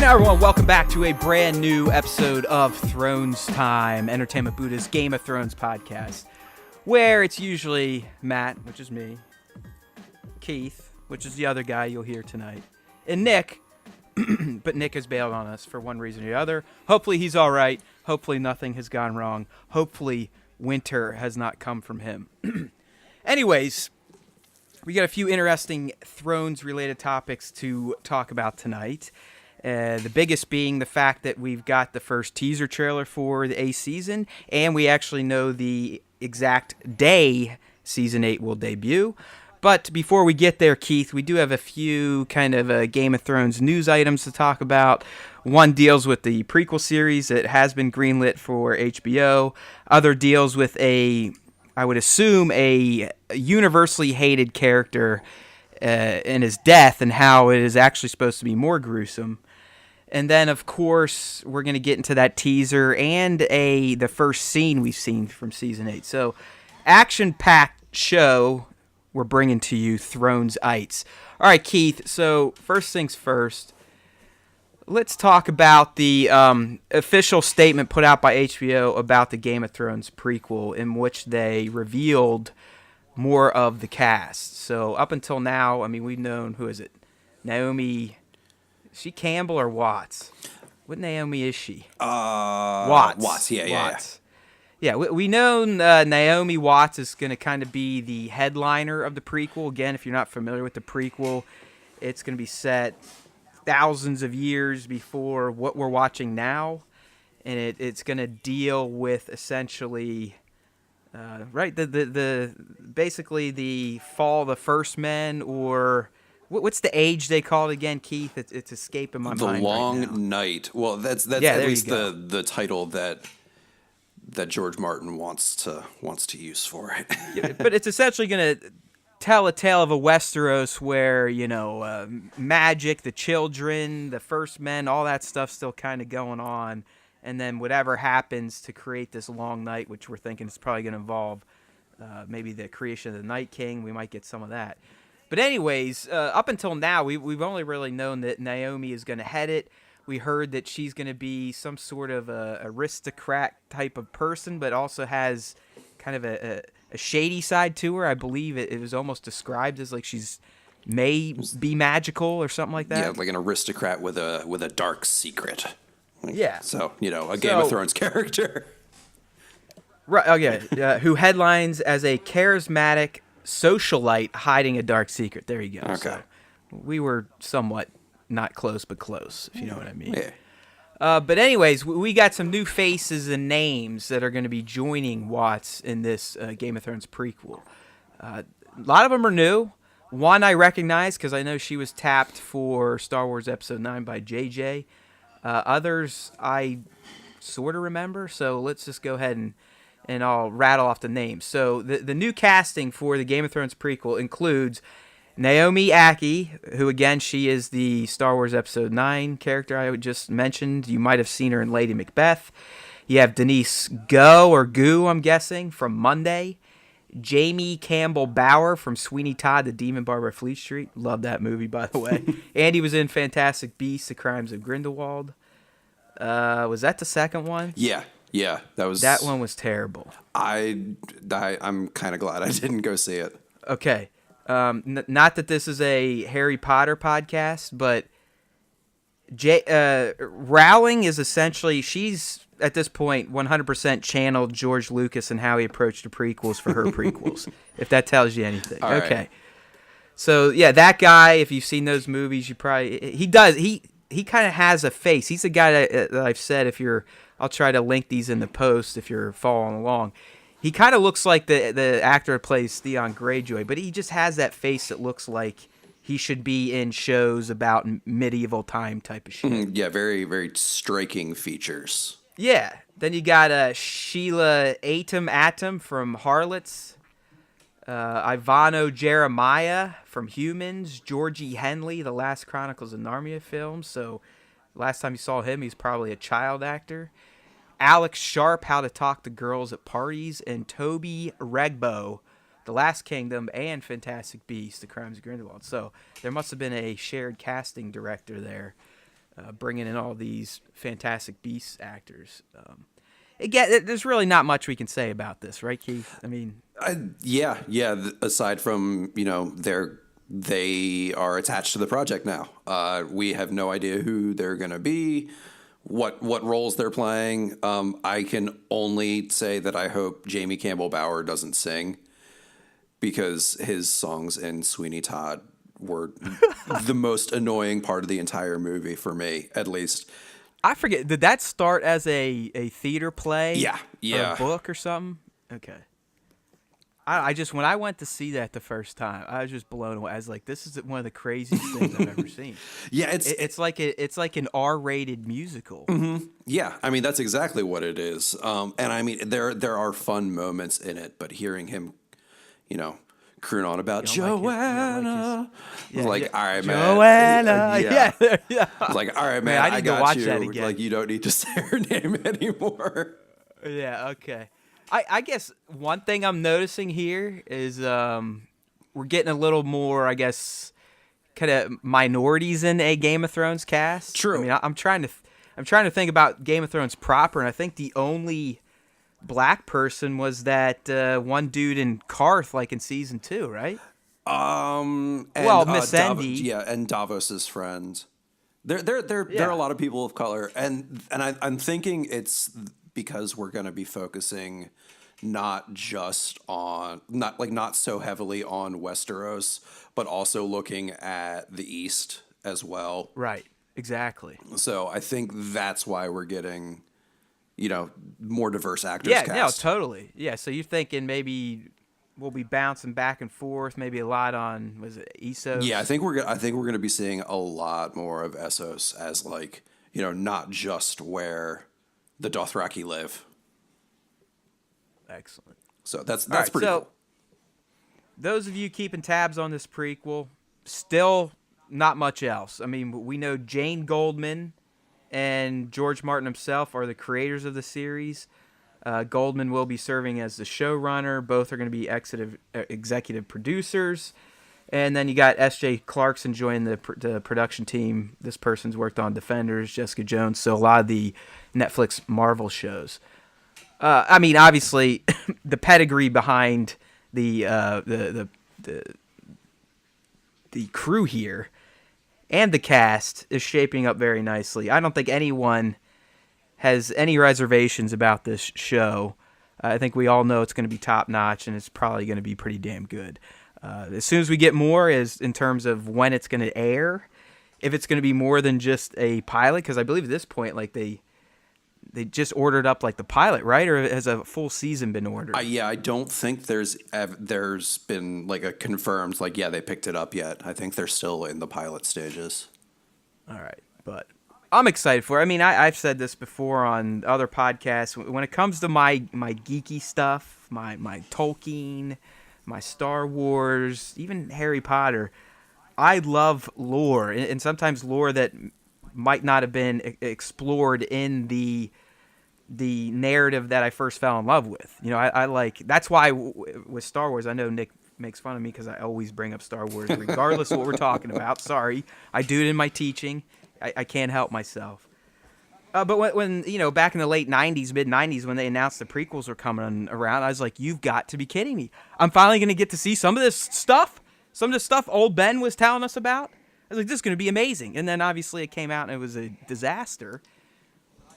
now, everyone, welcome back to a brand new episode of Thrones Time, Entertainment Buddha's Game of Thrones podcast, where it's usually Matt, which is me, Keith, which is the other guy you'll hear tonight, and Nick, but Nick has bailed on us for one reason or the other. Hopefully he's all right. Hopefully nothing has gone wrong. Hopefully winter has not come from him. Anyways, we got a few interesting Thrones-related topics to talk about tonight. The biggest being the fact that we've got the first teaser trailer for the 8th season, and we actually know the exact day Season 8 will debut. But before we get there, Keith, we do have a few kind of Game of Thrones news items to talk about. One deals with the prequel series that has been greenlit for HBO. Other deals with I would assume, a universally hated character and his death and how it is actually supposed to be more gruesome. And then, of course, we're going to get into that teaser and the first scene we've seen from Season 8. So, action-packed show we're bringing to you, Thrones-ites. All right, Keith, so first things first, let's talk about the official statement put out by HBO about the Game of Thrones prequel, in which they revealed more of the cast. So, up until now, I mean, we've known, who is it? Naomi... Is she Campbell or Watts? What Naomi is she? Watts. Yeah, we know Naomi Watts is going to kind of be the headliner of the prequel. Again, if you're not familiar with the prequel, it's going to be set thousands of years before what we're watching now. And it's going to deal with essentially, the basically the fall of the first men, or... What's the age they call it again, Keith? It's escaping my mind. The Long right now. Night. Well, that's at least the title that George Martin wants to use for it. Yeah, but it's essentially going to tell a tale of a Westeros where, magic, the children, the first men, all that stuff's still kind of going on, and then whatever happens to create this long night, which we're thinking is probably going to involve maybe the creation of the Night King. We might get some of that. But anyways, up until now, we've only really known that Naomi is going to head it. We heard that she's going to be some sort of a aristocrat type of person, but also has kind of a shady side to her. I believe it was almost described as like she's may be magical or something like that. Yeah, like an aristocrat with a dark secret. Yeah. So, a Game of Thrones character. Right. Oh, yeah. Who headlines as a charismatic socialite hiding a dark secret. There you go. Okay. So we were somewhat not close, but close, if you know what I mean. Yeah. But anyways, we got some new faces and names that are going to be joining Watts in this Game of Thrones prequel. A lot of them are new. One I recognize because I know she was tapped for Star Wars Episode 9 by JJ. Others I sort of remember, so let's just go ahead and I'll rattle off the names. So the new casting for the Game of Thrones prequel includes Naomi Ackie, who, again, she is the Star Wars Episode 9 character I just mentioned. You might have seen her in Lady Macbeth. You have Denise Gu, I'm guessing, from Monday. Jamie Campbell Bower from Sweeney Todd, The Demon Barber of Fleet Street. Love that movie, by the way. And he was in Fantastic Beasts, The Crimes of Grindelwald. Was that the second one? Yeah, that one was terrible. I'm kind of glad I didn't go see it. Okay, not that this is a Harry Potter podcast, but Rowling is essentially, she's at this point 100% channeled George Lucas and how he approached the prequels for her prequels. If that tells you anything. All okay. Right. So yeah, that guy. If you've seen those movies, you probably he kind of has a face. He's a guy that I've said I'll try to link these in the post if you're following along. He kind of looks like the actor that plays Theon Greyjoy, but he just has that face that looks like he should be in shows about medieval time type of shit. Yeah, very, very striking features. Yeah. Then you got Sheila Atom from Harlots, Ivano Jeremiah from Humans, Georgie Henley, the Last Chronicles of Narnia film. So last time you saw him, he's probably a child actor. Alex Sharp, How to Talk to Girls at Parties, and Toby Regbo, The Last Kingdom, and Fantastic Beasts, The Crimes of Grindelwald. So there must have been a shared casting director there. bringing in all these Fantastic Beasts actors. Again, there's really not much we can say about this, right, Keith? I mean, yeah. Aside from they are attached to the project now. We have no idea who they're going to be, what roles they're playing. I can only say that I hope Jamie Campbell Bower doesn't sing, because his songs in Sweeney Todd were the most annoying part of the entire movie for me, at least. I forget. Did that start as a theater play? Yeah. Or a book or something? Okay. I just, when I went to see that the first time, I was just blown away. I was like, this is one of the craziest things I've ever seen. Yeah, it's like an R-rated musical. Mm-hmm. Yeah, I mean, that's exactly what it is. And I mean, there are fun moments in it, but hearing him, croon on about Joanna. All right, man. Joanna. Yeah. I was like, all right, man. I need to watch that again. Like, you don't need to say her name anymore. Yeah. Okay. I guess one thing I'm noticing here is we're getting a little more, I guess, kind of minorities in a Game of Thrones cast. True. I mean, I'm trying to think about Game of Thrones proper, and I think the only black person was that one dude in Karth, like in season 2, right? And, Miss Endy. And Davos's friend. There are a lot of people of color, and I'm thinking it's because we're going to be focusing not so heavily on Westeros, but also looking at the East as well. Right. Exactly. So I think that's why we're getting, more diverse actors cast. Yeah, no, totally. Yeah, so you're thinking maybe we'll be bouncing back and forth, maybe a lot on, was it Essos? Yeah, I think we're going to be seeing a lot more of Essos as not just where the Dothraki live. Excellent. So that's right, pretty cool. Those of you keeping tabs on this prequel, still not much else. I mean, we know Jane Goldman and George Martin himself are the creators of the series. Goldman will be serving as the showrunner. Both are going to be executive producers. And then you got S.J. Clarkson joining the production team. This person's worked on Defenders, Jessica Jones, so a lot of the Netflix Marvel shows. I mean, obviously, the pedigree behind the crew here and the cast is shaping up very nicely. I don't think anyone has any reservations about this show. I think we all know it's going to be top notch, and it's probably going to be pretty damn good. As soon as we get more, is in terms of when it's going to air, if it's going to be more than just a pilot, because I believe at this point, like they just ordered up like the pilot, right? Or has a full season been ordered? Yeah, I don't think there's been like a confirmed they picked it up yet. I think they're still in the pilot stages. All right, but I'm excited for it. I mean, I've said this before on other podcasts. When it comes to my geeky stuff, my Tolkien, my Star Wars, even Harry Potter, I love lore, and sometimes lore that might not have been explored in the narrative that I first fell in love with. I like, that's why with Star Wars, I know Nick makes fun of me because I always bring up Star Wars regardless of what we're talking about. Sorry, I do it in my teaching. I can't help myself. But when back in the late 90s, mid 90s, when they announced the prequels were coming around, I was like, you've got to be kidding me. I'm finally going to get to see some of this stuff old Ben was telling us about. I was like, this is going to be amazing. And then obviously it came out and it was a disaster.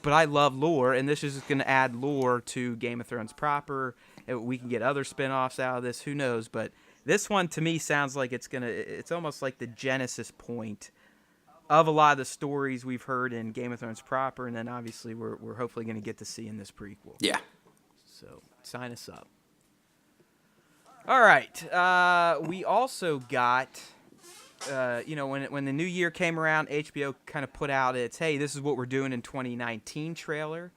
But I love lore, and this is just going to add lore to Game of Thrones proper. We can get other spin-offs out of this. Who knows? But this one, to me, sounds like it's almost like the genesis point of a lot of the stories we've heard in Game of Thrones proper, and then obviously we're hopefully going to get to see in this prequel. Yeah. So sign us up. All right. We also got... when the new year came around, HBO kind of put out its, hey, this is what we're doing in 2019 trailer.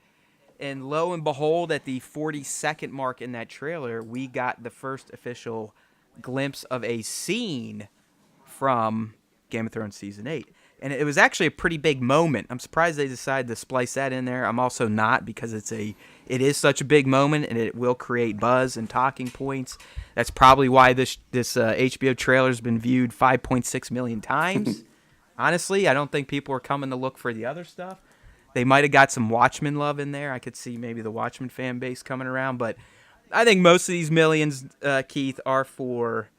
And lo and behold, at the 40-second mark in that trailer, we got the first official glimpse of a scene from Game of Thrones Season 8. And it was actually a pretty big moment. I'm surprised they decided to splice that in there. I'm also not, because it is such a big moment, and it will create buzz and talking points. That's probably why this HBO trailer has been viewed 5.6 million times. Honestly, I don't think people are coming to look for the other stuff. They might have got some Watchmen love in there. I could see maybe the Watchmen fan base coming around, but I think most of these millions, Keith, are for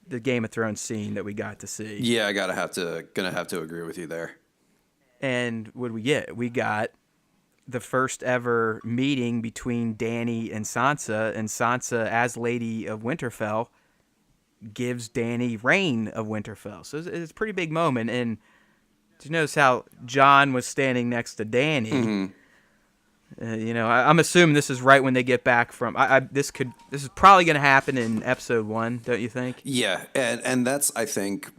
the Game of Thrones scene that we got to see. Yeah, gonna have to agree with you there. And what did we get? We got the first ever meeting between Dany and Sansa, as Lady of Winterfell, gives Dany reign of Winterfell. So it's a pretty big moment. And did you notice how Jon was standing next to Dany? Mm-hmm. I'm assuming this is right when they get back from. This is probably going to happen in episode 1, don't you think? Yeah, and that's, I think,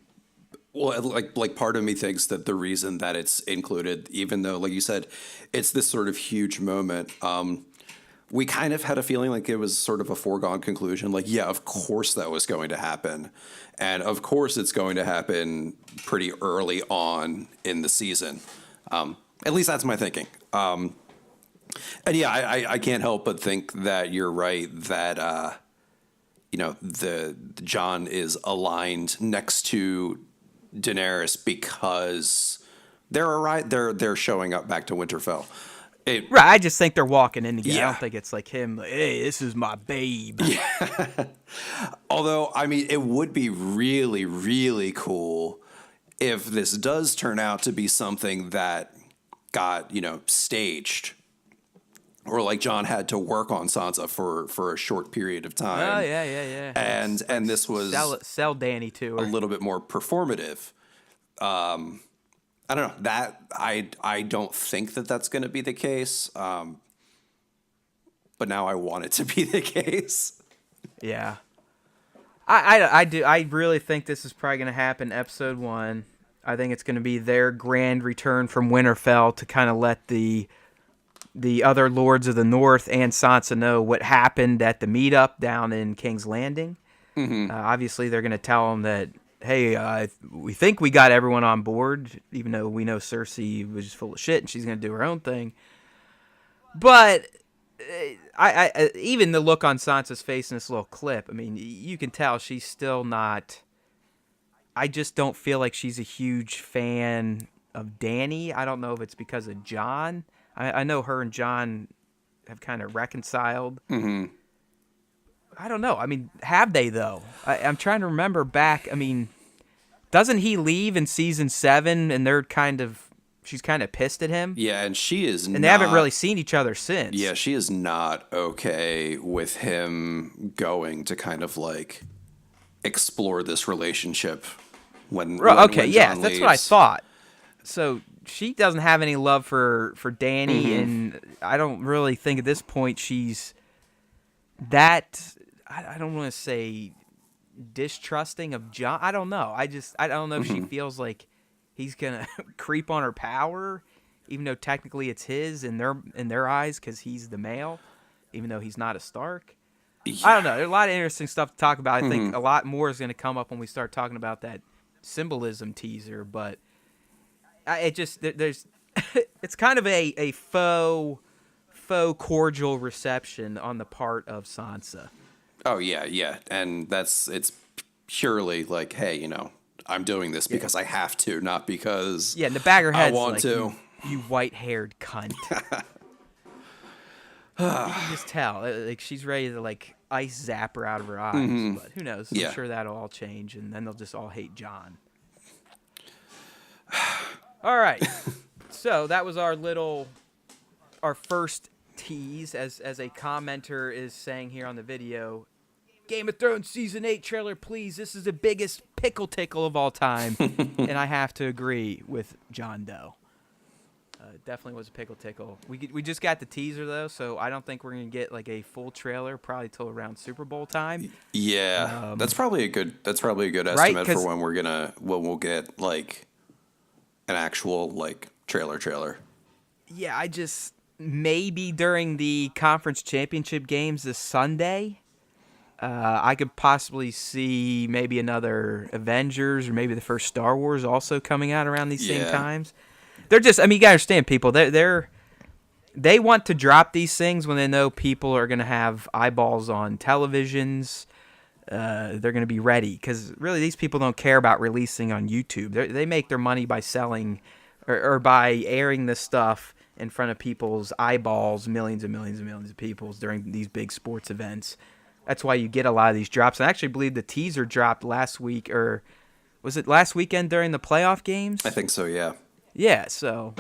well, like part of me thinks that the reason that it's included, even though, like you said, it's this sort of huge moment. We kind of had a feeling like it was sort of a foregone conclusion. Like, yeah, of course that was going to happen, and of course it's going to happen pretty early on in the season. At least that's my thinking. And yeah, I can't help but think that you're right that the Jon is aligned next to Daenerys because they're showing up back to Winterfell. Right, I just think they're walking in together. Yeah. I don't think it's like him, like, hey, this is my babe. Yeah. Although, I mean, it would be really, really cool if this does turn out to be something that got, staged. Or like Jon had to work on Sansa for a short period of time. Oh, yeah. And this was sell Dany to her. A little bit more performative. I don't know. That I don't think that that's going to be the case. But now I want it to be the case. Yeah. I do. I really think this is probably going to happen episode 1. I think it's going to be their grand return from Winterfell to kind of let the other Lords of the North and Sansa know what happened at the meetup down in King's Landing. Mm-hmm. Obviously, they're going to tell them that, hey, we think we got everyone on board, even though we know Cersei was just full of shit and she's going to do her own thing. But I even the look on Sansa's face in this little clip, I mean, you can tell she's still not... I just don't feel like she's a huge fan of Dany. I don't know if it's because of Jon. I know her and Jon have kind of reconciled. Mm-hmm. I don't know. I mean, have they, though? I'm trying to remember back. I mean, doesn't he leave in season 7 and she's kind of pissed at him? Yeah, and she is and they haven't really seen each other since. Yeah, she is not okay with him going to kind of like explore this relationship when Jon that's leaves. what I thought. So she doesn't have any love for Dany, mm-hmm. and I don't really think at this point she's that, I don't want to say distrusting of Jon. I don't know. I don't know if she feels like he's going to creep on her power, even though technically it's his in their eyes because he's the male, even though he's not a Stark. Yeah. I don't know. There's a lot of interesting stuff to talk about. I think a lot more is going to come up when we start talking about that Symbolism teaser, but there's it's kind of a faux cordial reception on the part of Sansa. Oh yeah, and it's purely like, hey, I'm doing this because I have to, not because in the back of her head's I want like, to. You white-haired cunt. You can just tell, like she's ready to like ice zap her out of her eyes. Mm-hmm. But who knows? I'm sure that'll all change, and then they'll just all hate Jon. All right, so that was our first tease, as a commenter is saying here on the video. Game of Thrones Season 8 trailer, please. This is the biggest pickle tickle of all time. And I have to agree with John Doe. Definitely was a pickle tickle. We just got the teaser, though, so I don't think we're going to get like a full trailer probably till around Super Bowl time. Yeah, that's probably a good estimate for when we'll get like an actual like trailer. Yeah, maybe during the conference championship games this Sunday, I could possibly see maybe another Avengers or maybe the first Star Wars also coming out around these same times. They're just, you gotta understand, people. They want to drop these things when they know people are gonna have eyeballs on televisions. they're going to be ready, because really these people don't care about releasing on YouTube. They make their money by selling or by airing this stuff in front of people's eyeballs, millions and millions and millions of people during these big sports events. That's why you get a lot of these drops. And I actually believe the teaser dropped last week, or was it last weekend during the playoff games? I think so, yeah. Yeah, so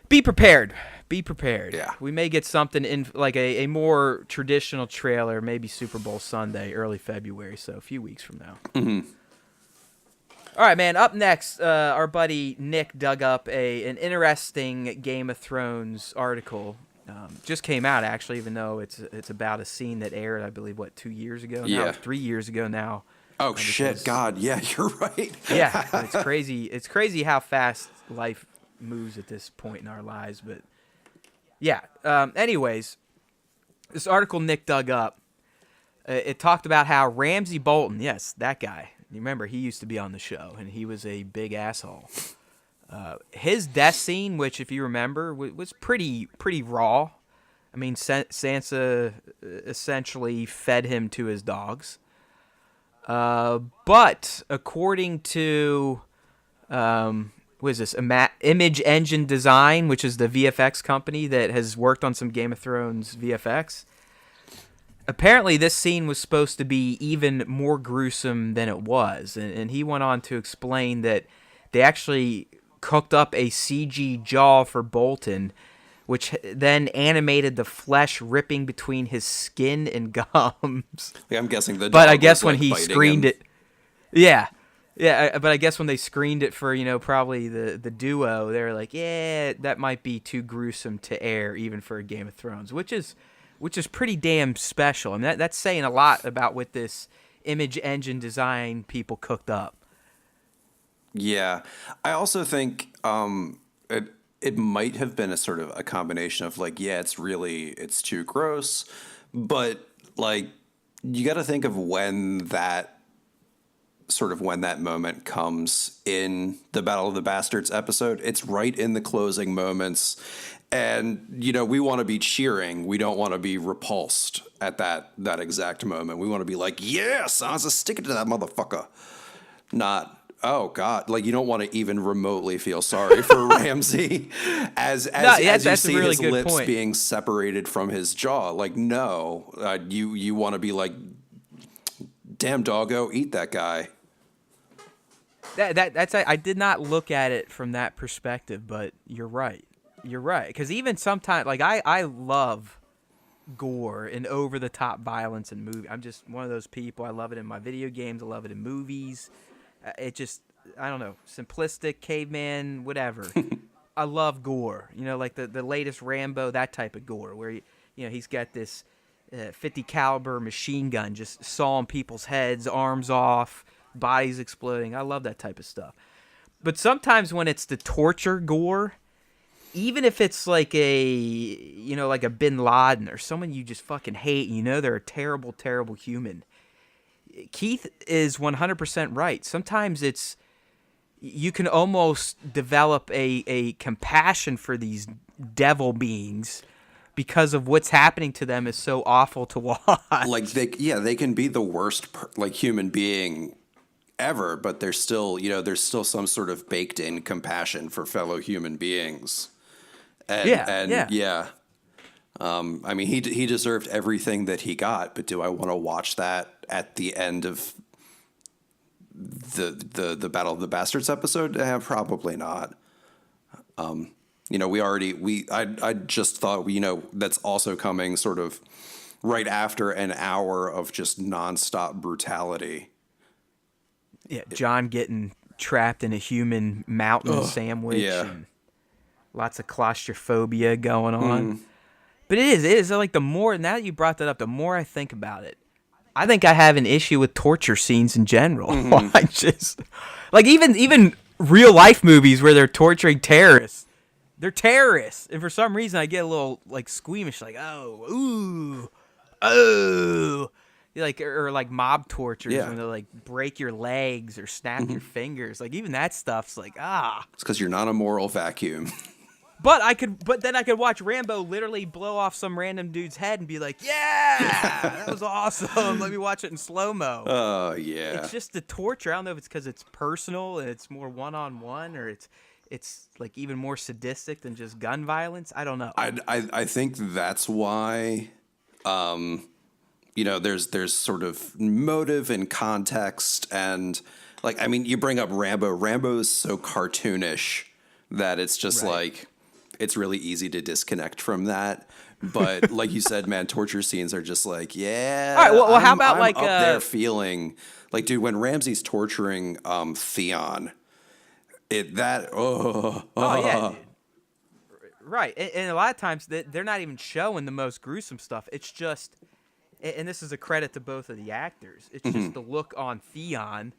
be prepared. Be prepared. Yeah. We may get something in like a more traditional trailer, maybe Super Bowl Sunday, early February, so a few weeks from now. Mm-hmm. All right, man. Up next, our buddy Nick dug up an interesting Game of Thrones article. Just came out, actually, even though it's about a scene that aired, I believe, 2 years ago? Yeah. No, 3 years ago now. Oh, shit. God, yeah, you're right. Yeah, it's crazy. It's crazy how fast life moves at this point in our lives, but yeah. Anyways, this article Nick dug up, it talked about how Ramsay Bolton, yes, that guy. You remember, he used to be on the show, and he was a big asshole. His death scene, which, if you remember, was pretty raw. I mean, Sansa essentially fed him to his dogs. But according to what is this? Image Engine Design, which is the VFX company that has worked on some Game of Thrones VFX. Apparently, this scene was supposed to be even more gruesome than it was, and he went on to explain that they actually cooked up a CG jaw for Bolton, which then animated the flesh ripping between his skin and gums. I'm guessing the. But dog I guess was, when like, he biting screened him. it, yeah. But I guess when they screened it for, probably the duo, they were like, yeah, that might be too gruesome to air even for a Game of Thrones, which is pretty damn special. I mean, that's saying a lot about what this Image Engine Design people cooked up. Yeah, I also think it might have been a sort of a combination of like, yeah, it's too gross, but like you got to think of when that moment comes in the Battle of the Bastards episode. It's right in the closing moments. And, we want to be cheering. We don't want to be repulsed at that exact moment. We want to be like, yeah, Sansa, stick it to that motherfucker. Not, oh, God. Like, you don't want to even remotely feel sorry for Ramsay as you see really his lips point. being separated from his jaw. Like, no. You want to be like, damn, doggo, eat that guy. That's I did not look at it from that perspective, but you're right. You're right, because even sometimes, like I love gore and over-the-top violence in movies. I'm just one of those people. I love it in my video games. I love it in movies. It just, I don't know, simplistic, caveman, whatever. I love gore. Like the latest Rambo, that type of gore, where he's got this 50 caliber machine gun just sawing people's heads, arms off, bodies exploding. I love that type of stuff. But sometimes when it's the torture gore, even if it's like like a Bin Laden or someone you just fucking hate, they're a terrible, terrible human. Keith is 100% right. Sometimes you can almost develop a compassion for these devil beings because of what's happening to them is so awful to watch. Like they can be the worst human being ever, but there's still some sort of baked in compassion for fellow human beings. I mean, he deserved everything that he got, but do I want to watch that at the end of the Battle of the Bastards episode? Probably not. I just thought, that's also coming sort of right after an hour of just nonstop brutality. Yeah, John getting trapped in a human mountain sandwich. Yeah. And lots of claustrophobia going on. But it is like now that you brought that up, the more I think about it, I think I have an issue with torture scenes in general. I just, like, even real life movies where they're torturing terrorists, they're terrorists. And for some reason I get a little like squeamish, like, oh. Like, or like mob tortures when they like break your legs or snap your fingers. Like, even that stuff's like, It's because you're not a moral vacuum. But then I could watch Rambo literally blow off some random dude's head and be like, yeah, that was awesome. Let me watch it in slow-mo. Oh, yeah. It's just the torture. I don't know if it's because it's personal and it's more one-on-one, or it's like even more sadistic than just gun violence. I don't know. I think that's why, there's sort of motive and context. And, like, I mean, you bring up Rambo. Rambo is so cartoonish that it's just like, it's really easy to disconnect from that. But like you said, man, torture scenes are just like, yeah. All right, well, how about I'm like up there feeling like, dude, when Ramsey's torturing Theon, oh yeah, dude. Right, and a lot of times they're not even showing the most gruesome stuff. It's just, and this is a credit to both of the actors. It's just the look on Theon.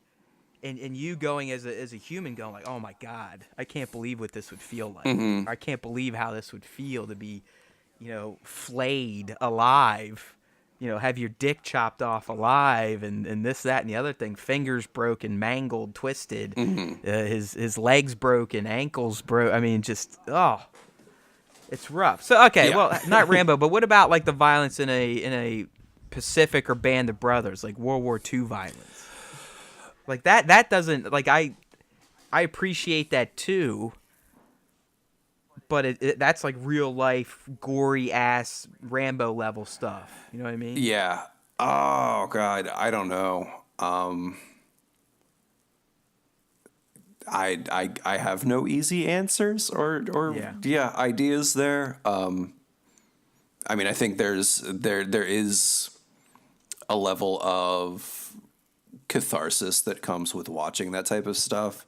And you going as a human going like, oh my God, I can't believe what this would feel like. I can't believe how this would feel to be, flayed alive, have your dick chopped off alive, and this, that, and the other thing, fingers broken, mangled, twisted, his legs broken, ankles broke. I mean, just, it's rough. So, okay, well, not Rambo, but what about like the violence in a Pacific or Band of Brothers, like World War II violence? Like that doesn't, like, I appreciate that too, but that's like real life gory ass Rambo level stuff. You know what I mean? Yeah. Oh God, I don't know. I have no easy answers or ideas there. I mean, I think there is a level of catharsis that comes with watching that type of stuff.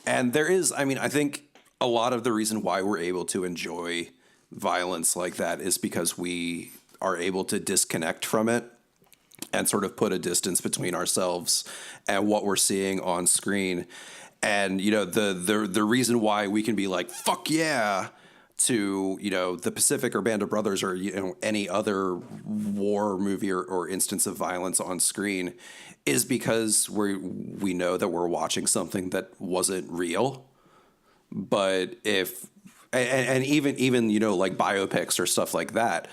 And there is, I mean, I think a lot of the reason why we're able to enjoy violence like that is because we are able to disconnect from it and sort of put a distance between ourselves and what we're seeing on screen. And, the reason why we can be like, fuck yeah, to, the Pacific or Band of Brothers or, any other war movie or instance of violence on screen is because we know that we're watching something that wasn't real. But if, and even, like biopics or stuff like that,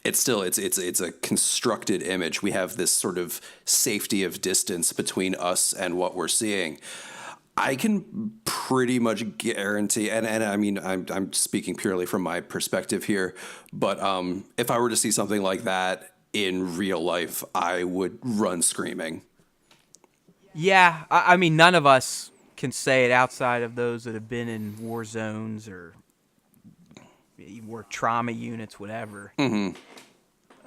it's still, it's a constructed image. We have this sort of safety of distance between us and what we're seeing. I can pretty much guarantee, and I mean, I'm speaking purely from my perspective here, but if I were to see something like that in real life, I would run screaming. Yeah, I mean, none of us can say it outside of those that have been in war zones or war trauma units, whatever.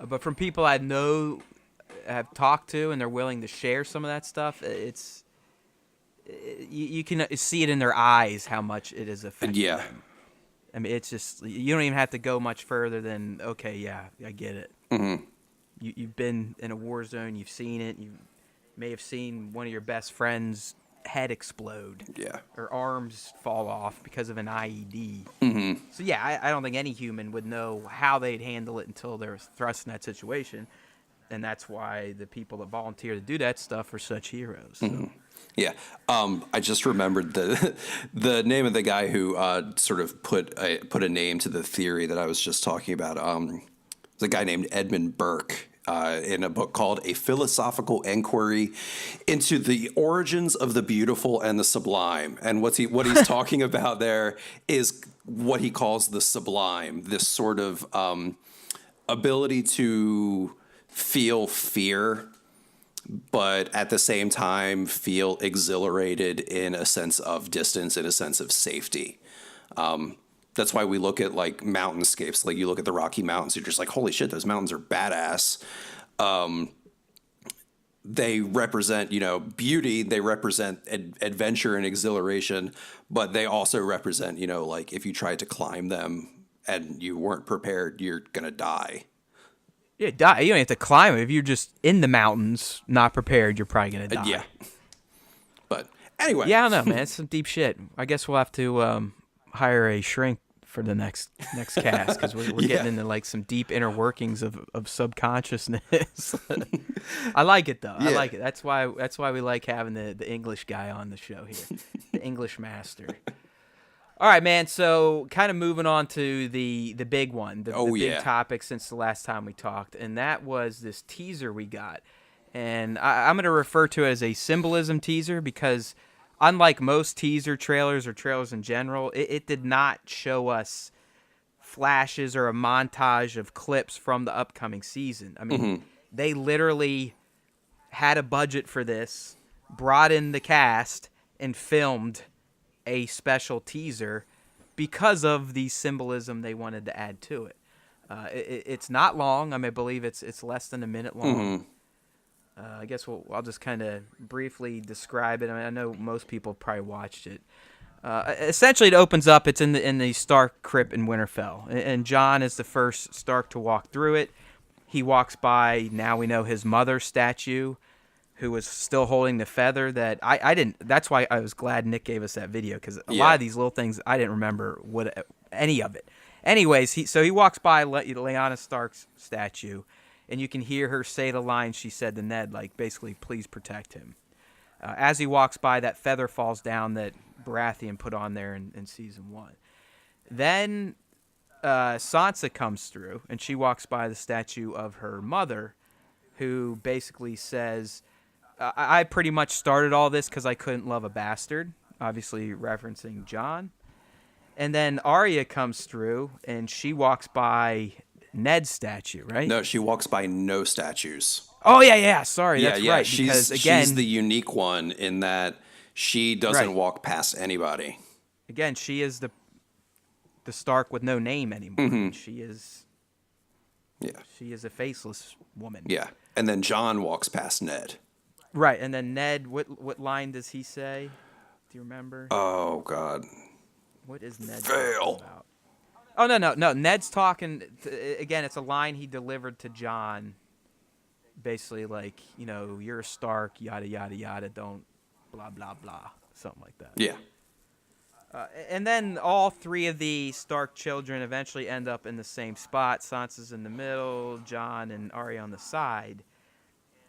But from people I know, have talked to, and they're willing to share some of that stuff, it's... You can see it in their eyes how much it is affecting them. I mean, it's just, you don't even have to go much further than, okay, yeah, I get it. You've been in a war zone, you've seen it, you may have seen one of your best friends' head explode, or arms fall off because of an IED. So yeah, I don't think any human would know how they'd handle it until they're thrust in that situation, and that's why the people that volunteer to do that stuff are such heroes. So. Yeah, I just remembered the name of the guy who sort of put a name to the theory that I was just talking about. It's a guy named Edmund Burke in a book called A Philosophical Inquiry into the Origins of the Beautiful and the Sublime. And what he's talking about there is what he calls the sublime, this sort of ability to feel fear, but at the same time feel exhilarated in a sense of distance, in a sense of safety. That's why we look at like mountainscapes. Like you look at the Rocky Mountains, you're just like, holy shit, those mountains are badass. They represent, beauty. They represent adventure and exhilaration, but they also represent, like if you tried to climb them and you weren't prepared, you're going to die. Yeah, die. You don't have to climb it. If you're just in the mountains, not prepared, you're probably going to die. Yeah. But anyway. Yeah, I don't know, man. It's some deep shit. I guess we'll have to hire a shrink for the next cast, because we're getting into like some deep inner workings of subconsciousness. I like it though. Yeah. I like it. That's why we like having the English guy on the show here, the English master. All right, man. So, kind of moving on to the big one, the big topic since the last time we talked, and that was this teaser we got. And I'm going to refer to it as a Symbolism teaser because, unlike most teaser trailers or trailers in general, it did not show us flashes or a montage of clips from the upcoming season. I mean, they literally had a budget for this, brought in the cast, and filmed a special teaser because of the symbolism they wanted to add to it. It's not long. I mean, I believe it's less than a minute long. I guess I'll just kind of briefly describe it. I mean, I know most people probably watched it. Essentially, it opens up. It's in the Stark crypt in Winterfell, and Jon is the first Stark to walk through it. He walks by. Now we know his mother's statue, who was still holding the feather that I didn't. That's why I was glad Nick gave us that video, because a lot of these little things I didn't remember any of it. Anyways, he walks by Lyanna Stark's statue, and you can hear her say the line she said to Ned, like basically, "Please protect him." As he walks by, that feather falls down that Baratheon put on there in season 1. Then Sansa comes through, and she walks by the statue of her mother, who basically says, I pretty much started all this because I couldn't love a bastard, obviously referencing Jon. And then Arya comes through, and she walks by Ned's statue, right? No, she walks by no statues. Oh, yeah. Sorry, that's right. Because, she's the unique one in that she doesn't walk past anybody. Again, she is the Stark with no name anymore. She is a faceless woman. Yeah, and then Jon walks past Ned. Right, and then Ned, what line does he say? Do you remember? Oh, God. What is Ned Fail. talking about? Oh, no. Ned's talking, again, it's a line he delivered to Jon. Basically, like, you're a Stark, yada, yada, yada, don't blah, blah, blah. Something like that. Yeah. And then all three of the Stark children eventually end up in the same spot. Sansa's in the middle, Jon and Arya on the side.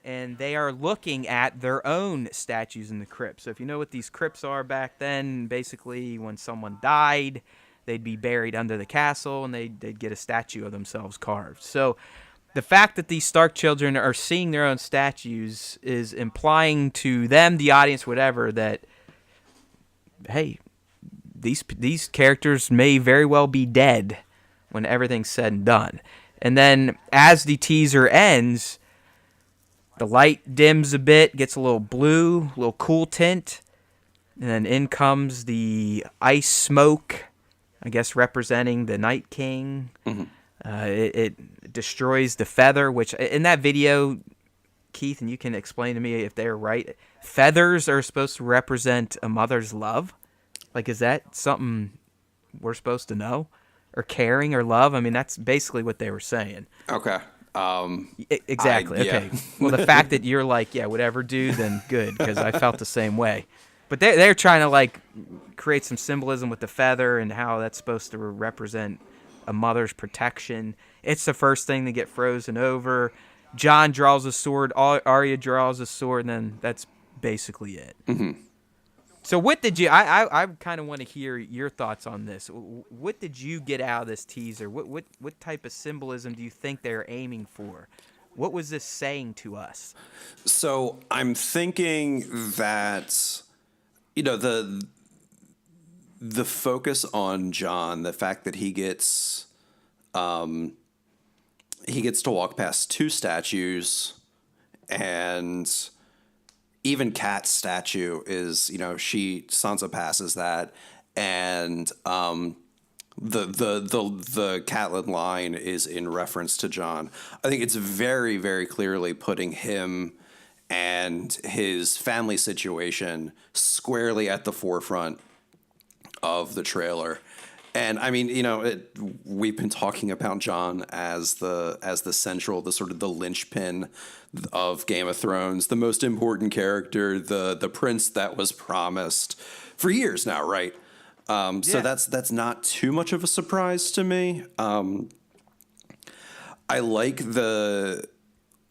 And they are looking at their own statues in the crypt. So if you know what these crypts are back then, basically when someone died, they'd be buried under the castle, and they'd get a statue of themselves carved. So the fact that these Stark children are seeing their own statues is implying to them, the audience, whatever, that, hey, these characters may very well be dead when everything's said and done. And then as the teaser ends, the light dims a bit, gets a little blue, a little cool tint, and then in comes the ice smoke, I guess representing the Night King. It destroys the feather, which in that video, Keith, and you can explain to me if they're right, feathers are supposed to represent a mother's love. Like, is that something we're supposed to know? Or caring or love? I mean, that's basically what they were saying. Okay. Exactly. Okay. Well, the fact that you're like, yeah, whatever, dude, then good, because I felt the same way. But they're trying to, like, create some symbolism with the feather and how that's supposed to represent a mother's protection. It's the first thing to get frozen over. Jon draws a sword, Arya draws a sword, and then that's basically it. So what did you? I kind of want to hear your thoughts on this. What did you get out of this teaser? What type of symbolism do you think they're aiming for? What was this saying to us? So I'm thinking that the focus on Jon, the fact that he gets to walk past two statues, and even Kat's statue is, Sansa passes that, and the Catelyn line is in reference to Jon. I think it's very, very clearly putting him and his family situation squarely at the forefront of the trailer. And I mean, we've been talking about Jon as the central, the sort of the linchpin of Game of Thrones, the most important character, the prince that was promised for years now, right? So that's not too much of a surprise to me. I like the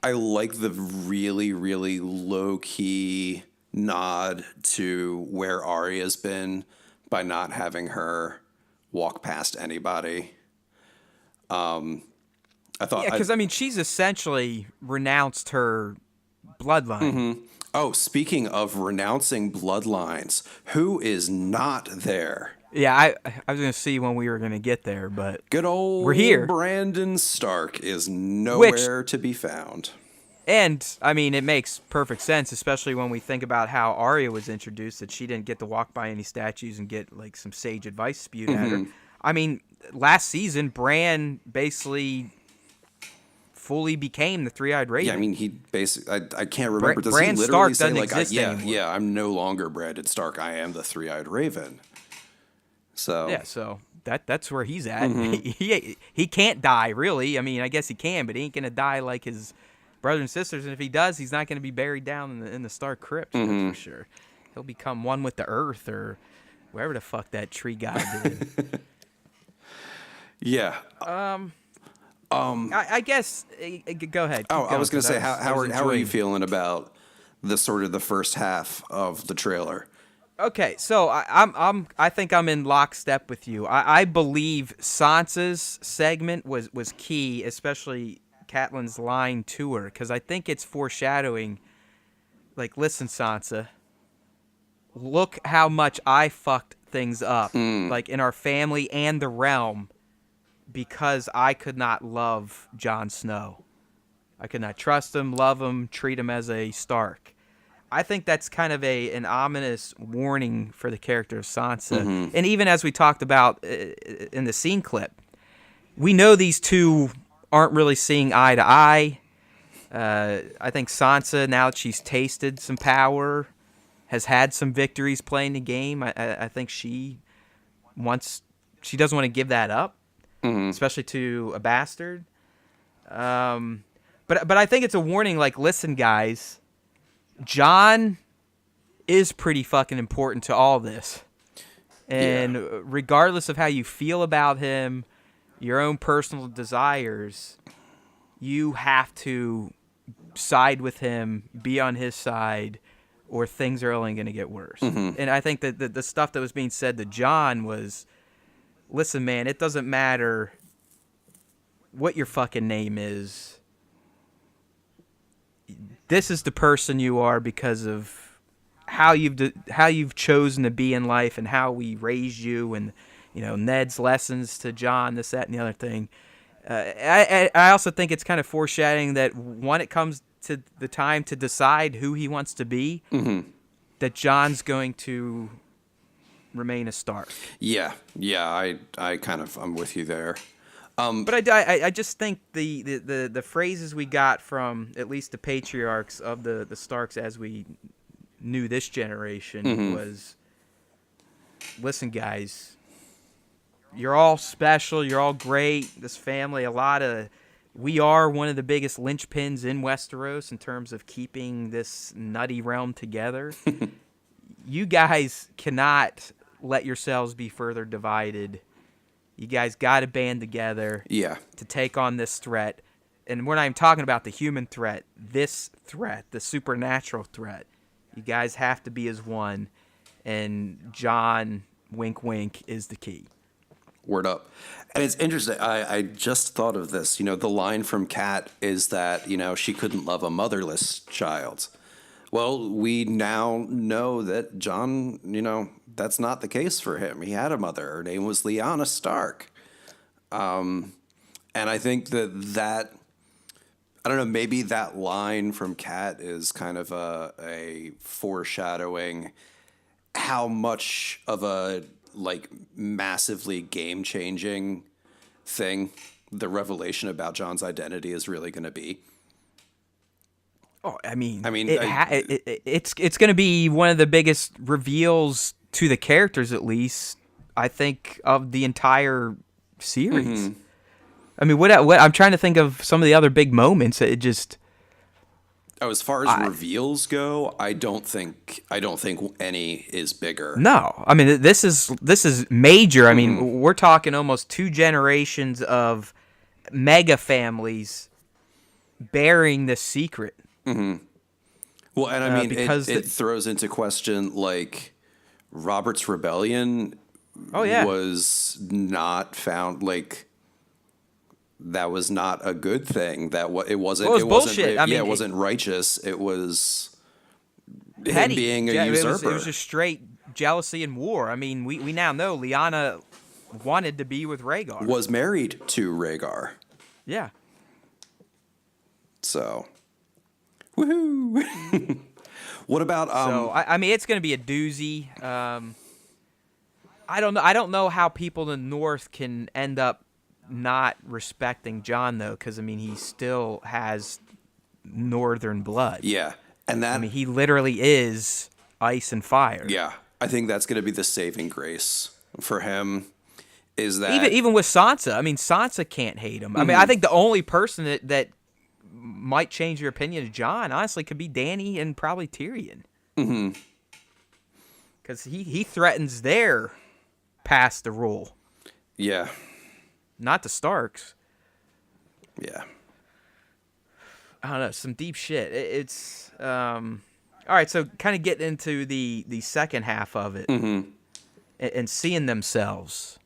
really, really low key nod to where Arya's been by not having her walk past anybody. I thought, Yeah, because I mean, she's essentially renounced her bloodline. oh, speaking of renouncing bloodlines, who is not there? Yeah, I was gonna see when we were gonna get there, but Good we're old here. Brandon Stark is Which, nowhere to be found. and I mean, it makes perfect sense, especially when we think about how Arya was introduced, that she didn't get to walk by any statues and get like some sage advice spewed at her. I mean, last season, Bran basically fully became the Three-Eyed Raven. Yeah, I mean, he basically, I can't remember. Does Bran he literally Stark say, doesn't like, exist anymore. yeah, I'm no longer Brandon Stark. I am the Three-Eyed Raven. So, Yeah, so that's where he's at. He can't die, really. I mean, I guess he can, but he ain't gonna die like his brothers and sisters. And if he does, he's not gonna be buried down in the Stark crypt, that's for sure. He'll become one with the earth or wherever the fuck that tree god did. yeah. I guess. Go ahead. Oh, keep I going, was going to 'cause say, how are you enjoying- feeling about the sort of the first half of the trailer? Okay, so I think I'm in lockstep with you. I believe Sansa's segment was key, especially Catelyn's line to her, because I think it's foreshadowing. Like, listen, Sansa, look how much I fucked things up, like in our family and the realm, because I could not love Jon Snow. I could not trust him, love him, treat him as a Stark. I think that's kind of an ominous warning for the character of Sansa. And even as we talked about in the scene clip, we know these two aren't really seeing eye to eye. I think Sansa, now that she's tasted some power, has had some victories playing the game, I think she doesn't want to give that up, especially to a bastard. But I think it's a warning, like, listen, guys, Jon is pretty fucking important to all this. And regardless of how you feel about him, your own personal desires, you have to side with him, be on his side, or things are only going to get worse. And I think that the stuff that was being said to Jon was, listen, man, it doesn't matter what your fucking name is. This is the person you are because of how you've chosen to be in life and how we raised you, and Ned's lessons to Jon, this, that, and the other thing. I also think it's kind of foreshadowing that when it comes to the time to decide who he wants to be, that Jon's going to remain a Stark. Yeah, I'm with you there. But I just think the phrases we got from at least the patriarchs of the Starks as we knew this generation was, listen, guys, you're all special, you're all great, this family, we are one of the biggest linchpins in Westeros in terms of keeping this nutty realm together. You guys cannot let yourselves be further divided. You guys got to band together to take on this threat. And we're not even talking about the human threat. This threat, the supernatural threat. You guys have to be as one. And Jon, wink, wink, is the key. Word up. And it's interesting. I just thought of this. The line from Kat is that, she couldn't love a motherless child. Well, we now know that Jon, that's not the case for him. He had a mother. Her name was Lyanna Stark. And I think that I don't know, maybe that line from Kat is kind of a foreshadowing how much of a massively game-changing thing the revelation about Jon's identity is really going to be. Oh, I mean, it's going to be one of the biggest reveals to the characters, at least, I think, of the entire series. I mean, what I'm trying to think of some of the other big moments. It just. Oh, as far as reveals go, I don't think any is bigger. No, I mean this is major. I mean, we're talking almost 2 generations of mega families bearing this secret. Well, and I mean, because it throws into question Robert's rebellion Oh yeah. was not found like that was not a good thing. It wasn't. Well, it was it wasn't. bullshit. I mean, it wasn't righteous. It was petty. him being a It usurper. was just straight jealousy and war. I mean, we now know Lyanna wanted to be with Rhaegar. Was married to Rhaegar. Yeah. So, woohoo! What about So I mean, it's going to be a doozy. I don't know. I don't know how people in the North can end up not respecting Jon though, because I mean, he still has Northern blood. Yeah, and that I mean, he literally is ice and fire. yeah, I think that's going to be the saving grace for him. Is that Even with Sansa? I mean, Sansa can't hate him. I mean, I think the only person that might change your opinion of Jon, honestly, could be Dany and probably Tyrion. Mm-hmm. Because he threatens their past the rule, Yeah, not the Starks. yeah. I don't know, some deep shit. It's all right. So kind of getting into the second half of it and seeing themselves.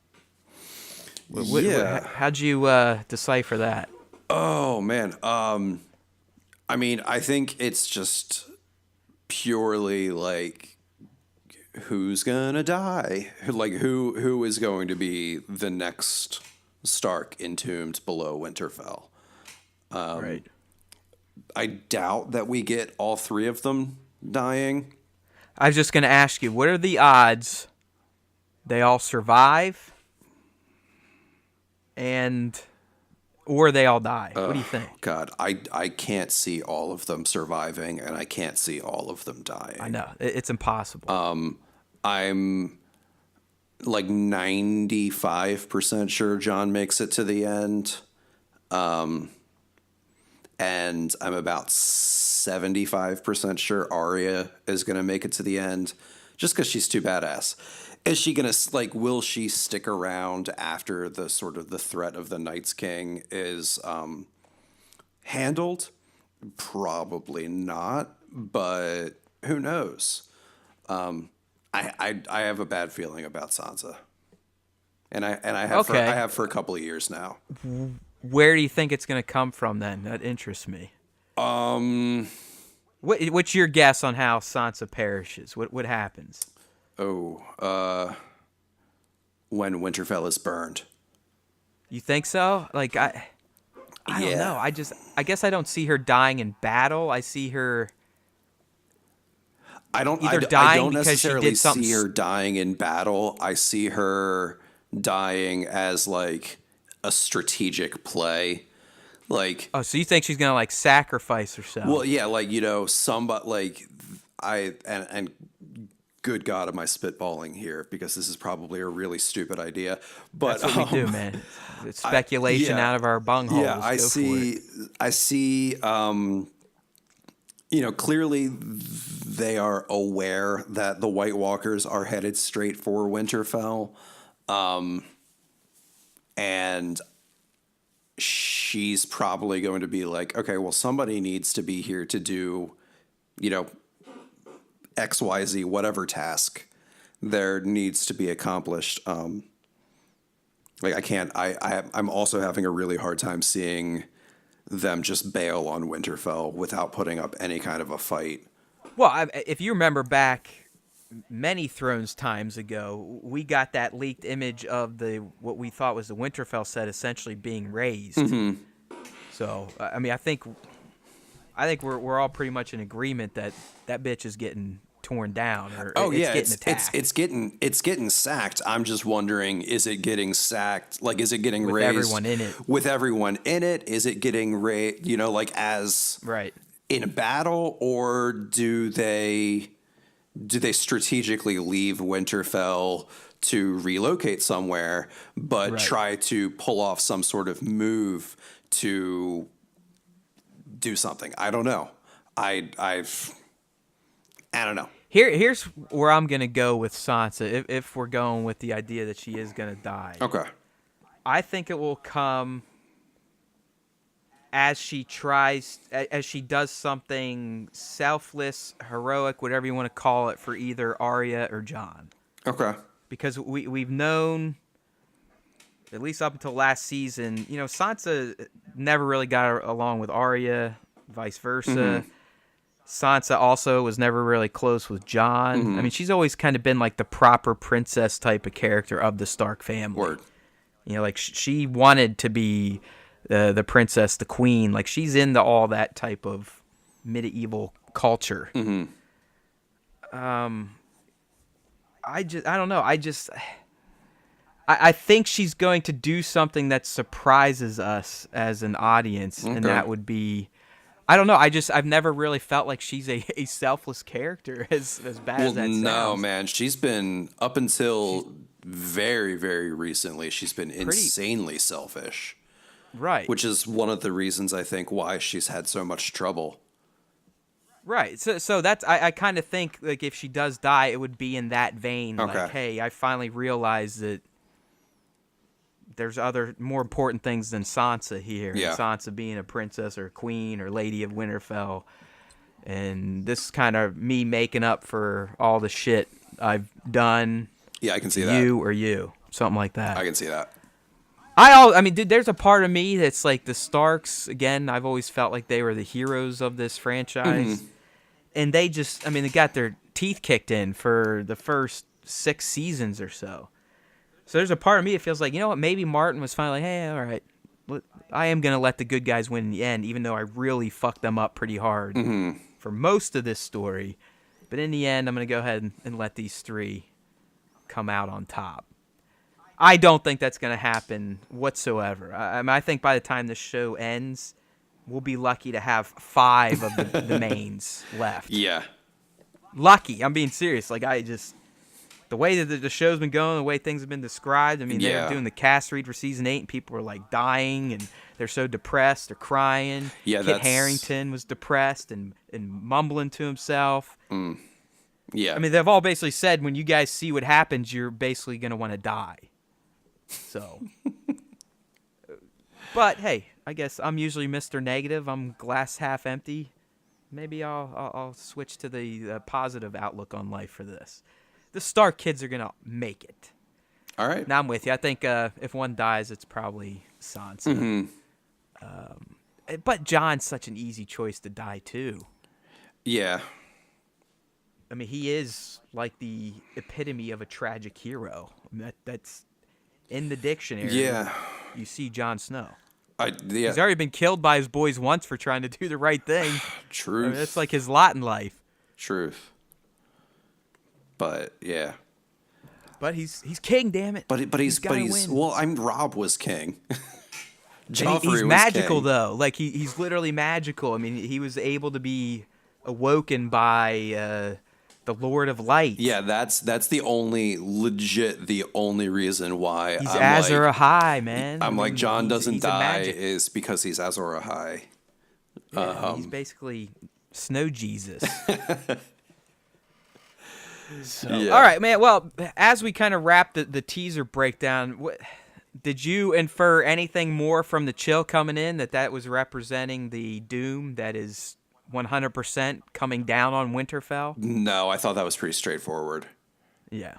Yeah. How'd you decipher that? Oh man. I mean, I think it's just purely like who's gonna die? Like who is going to be the next Stark entombed below Winterfell? Right. I doubt that we get all three of them dying. I was just going to ask you, what are the odds they all survive or they all die? What do you think? God, I can't see all of them surviving, and I can't see all of them dying. I know. It's impossible. I'm like 95% sure Jon makes it to the end. And I'm about 75% sure Arya is going to make it to the end just because she's too badass. Is she going to, like, will she stick around after the sort of the threat of the Night's King is handled? Probably not, but who knows? I have a bad feeling about Sansa. And I have Okay. I have for a couple of years now. Where do you think it's going to come from then? That interests me. What's your guess on how Sansa perishes? What happens? When Winterfell is burned. You think so? Like I don't Yeah. know. I guess I don't see her dying in battle. I see her I don't either I dying don't because she necessarily did something see her dying in battle. I see her dying as like a strategic play. Like Oh, so you think she's going to like sacrifice herself? well, yeah, like somebody like and good God, am I spitballing here because this is probably a really stupid idea. But That's what we do, man. It's speculation yeah. out of our bungholes. Yeah, I see. Clearly they are aware that the White Walkers are headed straight for Winterfell, and she's probably going to be like, okay, well, somebody needs to be here to do, XYZ, whatever task there needs to be accomplished. Like I can't. I'm also having a really hard time seeing them just bail on Winterfell without putting up any kind of a fight. Well, if you remember back many Thrones times ago, we got that leaked image of what we thought was the Winterfell set essentially being razed. Mm-hmm. So, I mean, I think we're all pretty much in agreement that bitch is getting torn down, or getting attacked. It's getting sacked. I'm just wondering, is it getting sacked? Like, is it getting with raised everyone in it? With everyone in it, is it getting raised? Like as right in a battle, or do they strategically leave Winterfell to relocate somewhere, but try to pull off some sort of move to do something? I don't know. I don't know. Here's where I'm gonna go with Sansa. If we're going with the idea that she is gonna die, Okay. I think it will come as she does something selfless, heroic, whatever you want to call it, for either Arya or Jon. Okay. because we've known, at least up until last season, Sansa never really got along with Arya, vice versa. Sansa also was never really close with Jon. I mean, she's always kind of been like the proper princess type of character of the Stark family. Word. Like she wanted to be the princess, the queen. Like she's into all that type of medieval culture. I don't know. I think she's going to do something that surprises us as an audience, and that would be, I don't know. I've never really felt like she's a selfless character as bad as that sounds. No, man. She's been, up until very, very recently, she's been insanely selfish. Right. Which is one of the reasons, I think, why she's had so much trouble. Right. So that's, I kind of think, like, if she does die, it would be in that vein. Okay. Like, hey, I finally realized that there's other more important things than Sansa here. Yeah. And Sansa being a princess or queen or lady of Winterfell. And this is kind of me making up for all the shit I've done. Yeah, I can see you or you. Something like that. I can see that. I mean, dude, there's a part of me that's like the Starks. Again, I've always felt like they were the heroes of this franchise. And they just, I mean, they got their teeth kicked in for the first 6 seasons or so. So there's a part of me that feels like, you know what, maybe Martin was finally like, hey, all right, I am going to let the good guys win in the end, even though I really fucked them up pretty hard for most of this story. But in the end, I'm going to go ahead and let these 3 come out on top. I don't think that's going to happen whatsoever. I mean, I think by the time the show ends, we'll be lucky to have 5 of the mains left. Yeah. Lucky. I'm being serious. Like, the way that the show's been going, the way things have been described, I mean, they were doing the cast read for season 8, and people were, like, dying, and they're so depressed, they're crying. Yeah, Kit Harington was depressed and mumbling to himself. Yeah. I mean, they've all basically said, when you guys see what happens, you're basically going to want to die. So. But, hey, I guess I'm usually Mr. Negative. I'm glass half empty. Maybe I'll switch to the positive outlook on life for this. The Stark kids are going to make it. All right. Now I'm with you. I think if one dies, it's probably Sansa. But Jon's such an easy choice to die, too. Yeah. I mean, he is like the epitome of a tragic hero. I mean, that's in the dictionary. Yeah. You see Jon Snow. Yeah. He's already been killed by his boys once for trying to do the right thing. Truth. I mean, that's like his lot in life. Truth. But yeah. But he's king, damn it. But he's win. Well, Rob was king. Joffrey he's magical though. Like he's literally magical. I mean, he was able to be awoken by the Lord of Light. Yeah, that's the only reason why he's Azor Ahai, man. I'm like, Jon doesn't die is because he's Azor Ahai. Yeah, he's basically Snow Jesus. So, yeah. All right, man. Well, as we kind of wrap the teaser breakdown, did you infer anything more from the chill coming in that was representing the doom that is 100% coming down on Winterfell? No, I thought that was pretty straightforward. Yeah.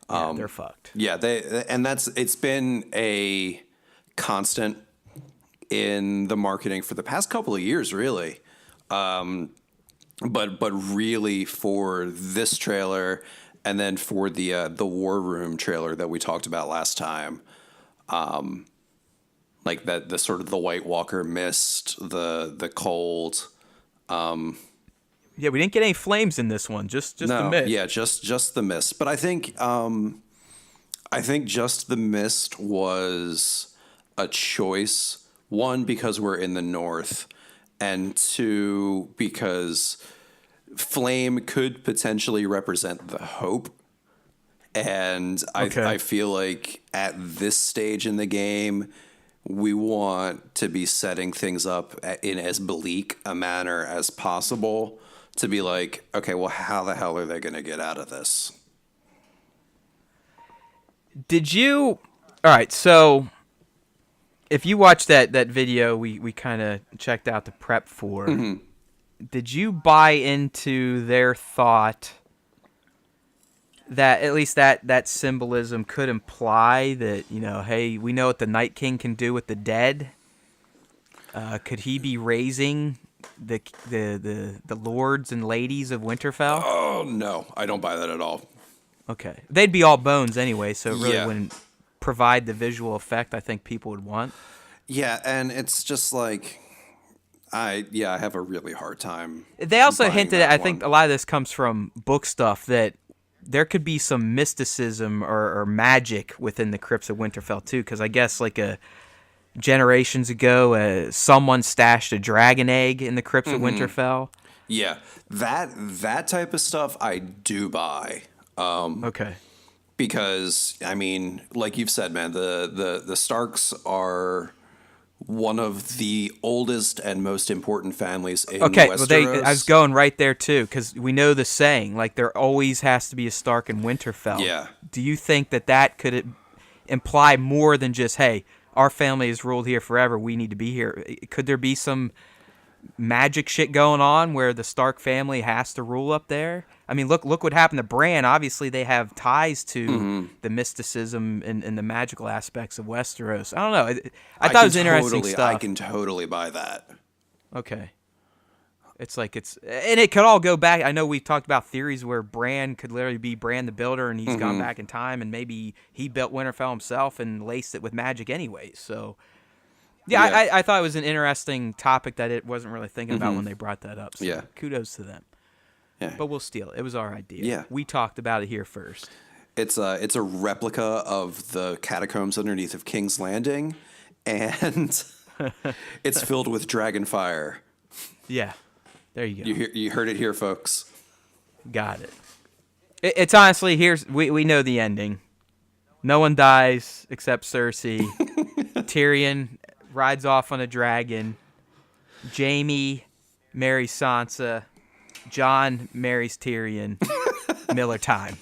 They're fucked. Yeah, it's been a constant in the marketing for the past couple of years, really. But really for this trailer, and then for the War Room trailer that we talked about last time, like that the sort of the White Walker mist, the cold. Yeah, we didn't get any flames in this one. Just the mist. Yeah, just the mist. But I think just the mist was a choice. 1, because we're in the north, and 2, because flame could potentially represent the hope. And I feel like at this stage in the game, we want to be setting things up in as bleak a manner as possible to be like, okay, well, how the hell are they going to get out of this? All right, so if you watched that video we kind of checked out the prep for, did you buy into their thought that at least that symbolism could imply that, hey, we know what the Night King can do with the dead. Could he be raising the lords and ladies of Winterfell? Oh no, I don't buy that at all. Okay, they'd be all bones anyway, so it really Yeah. wouldn't provide the visual effect I think people would want. Yeah, and it's just like I have a really hard time. They also buying hinted that at, I think one. a lot of this comes from book stuff, that there could be some mysticism or magic within the Crypts of Winterfell too, because I guess like generations ago, someone stashed a dragon egg in the Crypts of Winterfell. Yeah, that type of stuff I do buy. Okay. Because I mean, like you've said, man, the Starks are one of the oldest and most important families in Westeros. Well, I was going right there too, because we know the saying, like there always has to be a Stark in Winterfell. Yeah. Do you think that could imply more than just, hey, our family has ruled here forever, we need to be here? Could there be some magic shit going on where the Stark family has to rule up there? I mean, look what happened to Bran. Obviously, they have ties to the mysticism and the magical aspects of Westeros. I don't know. I thought it was interesting stuff. I can totally buy that. Okay. And it could all go back. I know we've talked about theories where Bran could literally be Bran the Builder, and he's gone back in time, and maybe he built Winterfell himself and laced it with magic anyway. So, yeah. I thought it was an interesting topic that it wasn't really thinking about when they brought that up. So kudos to them. Yeah. But we'll steal it. It was our idea. Yeah. We talked about it here first. It's a replica of the catacombs underneath of King's Landing, and it's filled with dragon fire. Yeah. There you go. You heard it here, folks. Got it. It's honestly, we know the ending. No one dies except Cersei. Tyrion rides off on a dragon. Jaime marries Sansa. Jon marries Tyrion. Miller time.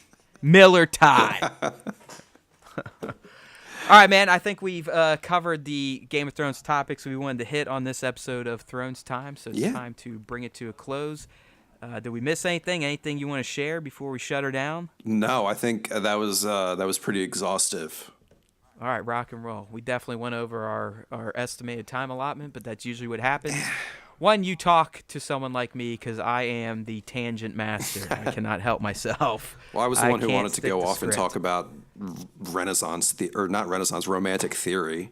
All right, man. I think we've covered the Game of Thrones topics we wanted to hit on this episode of Thrones Time, so it's time to bring it to a close. Did we miss anything? Anything you want to share before we shut her down? No, I think that was pretty exhaustive. All right, rock and roll. We definitely went over our estimated time allotment, but that's usually what happens. One, you talk to someone like me because I am the tangent master. I cannot help myself. Well, I was the one who can't wanted to stick go to off and script. talk about romantic theory.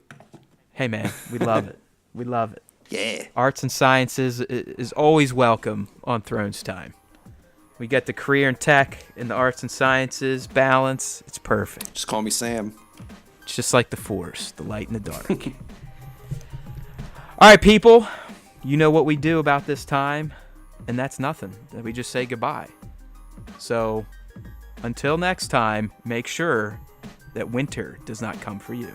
Hey, man, we love it. We love it. Yeah. Arts and sciences is always welcome on Thrones Time. We get the career in tech and the arts and sciences balance. It's perfect. Just call me Sam. It's just like the Force, the light and the dark. All right, people. You know what we do about this time, and that's nothing. We just say goodbye. So, until next time, make sure that winter does not come for you.